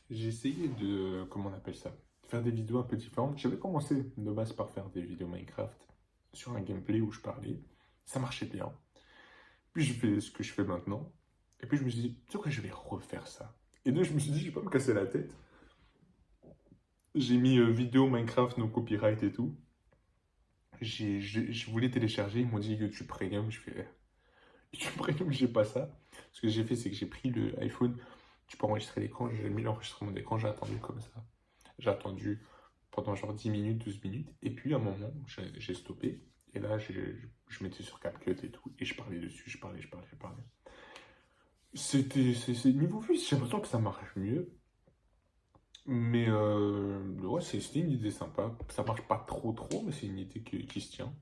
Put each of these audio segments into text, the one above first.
J'ai essayé de, comment on appelle ça, faire des vidéos un peu différentes. J'avais commencé de base par faire des vidéos Minecraft sur un gameplay où je parlais. Ça marchait bien. Puis j'ai fait ce que je fais maintenant. Et puis je me suis dit, tu sais quoi, je vais refaire ça. Et donc je me suis dit, je vais pas me casser la tête. J'ai mis vidéo Minecraft, no copyright et tout. Je voulais télécharger, ils m'ont dit YouTube Premium. Je fais YouTube Premium, j'ai pas ça. Ce que j'ai fait, c'est que j'ai pris le iPhone. Tu peux enregistrer l'écran. J'ai mis l'enregistrement d'écran, j'ai attendu comme ça. J'ai attendu pendant genre 10 minutes, 12 minutes. Et puis à un moment, j'ai stoppé. Et là, je mettais sur CapCut et tout. Et je parlais dessus, je parlais. C'est niveau vue, j'ai l'impression que ça marche mieux. Mais ouais, c'était une idée sympa. Ça marche pas trop, mais c'est une idée qui se tient.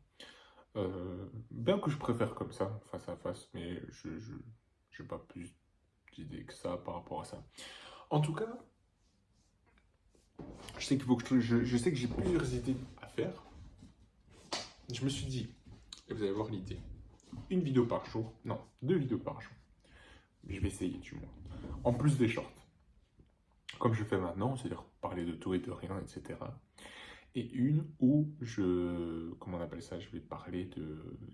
Bien que je préfère comme ça, face à face, mais j'ai pas plus d'idées que ça par rapport à ça. En tout cas, je sais qu'il faut que je sais que j'ai plusieurs idées à faire. Je me suis dit, et vous allez voir l'idée, une vidéo par jour, non, deux vidéos par jour. Je vais essayer du moins. En plus des shorts, comme je fais maintenant, c'est-à-dire parler de tout et de rien, etc. Et une où comment on appelle ça, je vais parler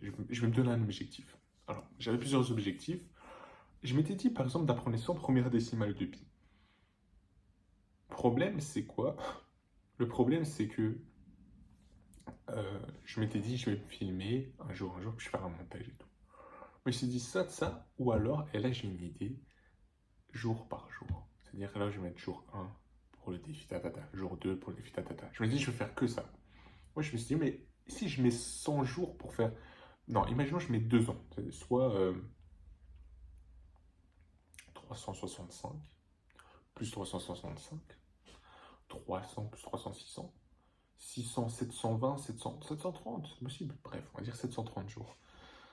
je vais me donner un objectif. Alors, j'avais plusieurs objectifs. Je m'étais dit, par exemple, d'apprendre les 100 premières décimales de pi. Problème, c'est quoi? Le problème, c'est que je m'étais dit, je vais me filmer un jour, puis je vais faire un montage et tout. Mais je me suis dit ça, de ça, ou alors, et là j'ai une idée, jour par jour. C'est-à-dire que là, je vais mettre jour 1 pour le défi tatata, jour 2 pour le défi tatata. Je me dis, je vais faire que ça. Moi, je me suis dit, mais si je mets 100 jours pour faire. Non, imaginons que je mets 2 ans, soit 365 plus 365, 300 plus 300, 600, 600, 720, 700, 730, c'est possible. Bref, on va dire 730 jours.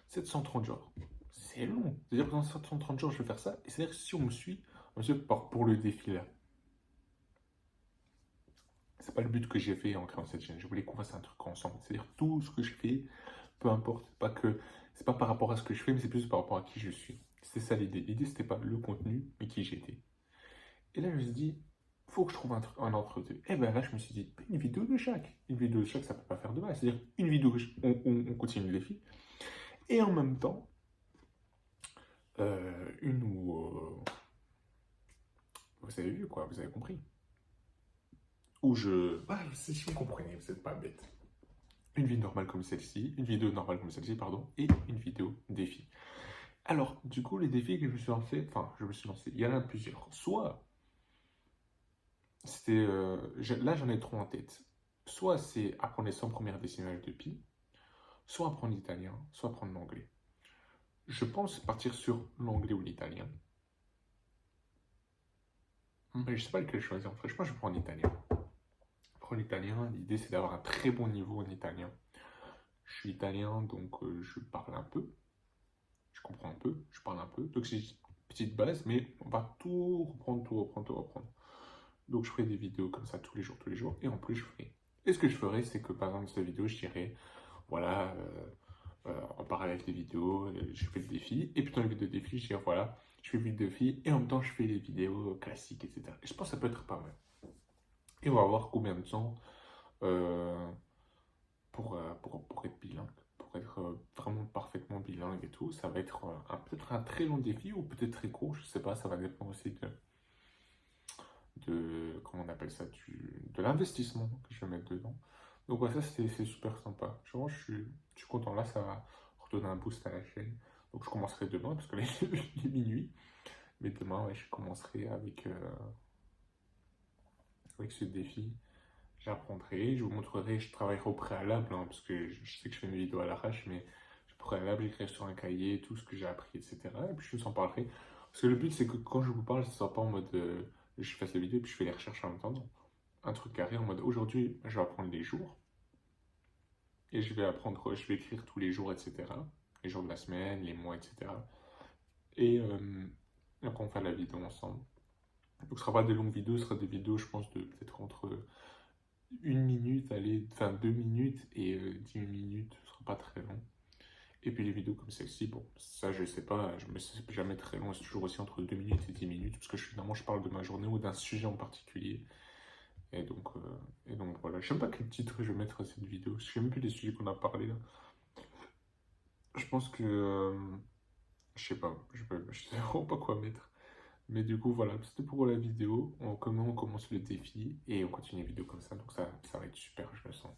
730 jours, c'est long. C'est-à-dire que dans 730 jours, je vais faire ça. Et c'est-à-dire que si on me suit pour le défi là. C'est pas le but que j'ai fait en créant cette chaîne. Je voulais qu'on fasse un truc ensemble. C'est-à-dire tout ce que je fais, peu importe, c'est pas par rapport à ce que je fais, mais c'est plus par rapport à qui je suis. C'était ça l'idée. L'idée, c'était pas le contenu, mais qui j'étais. Et là, je me suis dit, faut que je trouve un entre-deux. Et ben là, je me suis dit, une vidéo de chaque. Une vidéo de chaque, ça peut pas faire de mal. C'est-à-dire, une vidéo, on continue le défi. Et en même temps, une où. Vous avez vu, quoi, vous avez compris. Où je. Ah, si vous comprenez, vous n'êtes pas bête. Une vidéo normale comme celle-ci, une vidéo normale comme celle-ci, pardon, et une vidéo défi. Alors, du coup, les défis que je me suis lancé, il y en a plusieurs. Soit, c'était, là j'en ai trois en tête. Soit c'est apprendre les 100 premières décimales de pi, soit apprendre l'italien, soit apprendre l'anglais. Je pense partir sur l'anglais ou l'italien. Mais je sais pas lequel choisir. Franchement, je prends l'italien. Apprendre l'italien, l'idée c'est d'avoir un très bon niveau en italien. Je suis italien, donc je parle un peu. Je comprends un peu, je parle un peu. Donc c'est une petite base, mais on va tout reprendre. Donc je ferai des vidéos comme ça tous les jours. Et en plus, Et ce que je ferai, c'est que par exemple, cette vidéo, je dirais, voilà, en parallèle des vidéos, je fais le défi. Et puis dans les vidéos de défi, je dirais, voilà, je fais le défi et en même temps, je fais les vidéos classiques, etc. Et je pense que ça peut être pas mal. Et on va voir combien de temps euh, pour être bilingue, pour être vraiment parfaitement bilingue et tout. Ça va être peut-être un très long défi ou peut-être très court, je sais pas, ça va dépendre aussi comment on appelle ça, de l'investissement que je vais mettre dedans. Donc ouais, ça c'est super sympa. Vraiment, je suis content. Là, ça va redonner un boost à la chaîne. Donc je commencerai demain, parce que là, il est minuit. Mais demain, ouais, je commencerai avec ce défi. J'apprendrai, je vous montrerai, je travaillerai au préalable, hein, parce que je sais que je fais mes vidéos à l'arrache, mais au préalable, j'écrirai sur un cahier tout ce que j'ai appris, etc. Et puis je vous en parlerai. Parce que le but, c'est que quand je vous parle, ce ne soit pas en mode je fasse les vidéos et puis je fais les recherches en même temps. Non. Un truc carré en mode aujourd'hui, je vais apprendre les jours et je vais écrire tous les jours, etc. Les jours de la semaine, les mois, etc. Et après, on fait la vidéo ensemble. Donc, ce ne sera pas des longues vidéos, ce sera des vidéos, je pense, de peut-être entre 1 minute, allez, enfin 2 minutes et 10 minutes, ce sera pas très long. Et puis les vidéos comme celle-ci, bon, ça je sais pas, je me sais jamais très long, c'est toujours aussi entre 2 minutes et 10 minutes, parce que finalement je parle de ma journée ou d'un sujet en particulier. Et donc voilà, je sais même pas quel titre je vais mettre à cette vidéo, je sais même plus des sujets qu'on a parlé là. Je pense que, je sais pas, je sais vraiment pas quoi mettre. Mais du coup voilà, c'était pour la vidéo, comment on commence le défi, et on continue la vidéo comme ça, donc ça va être super, je le sens.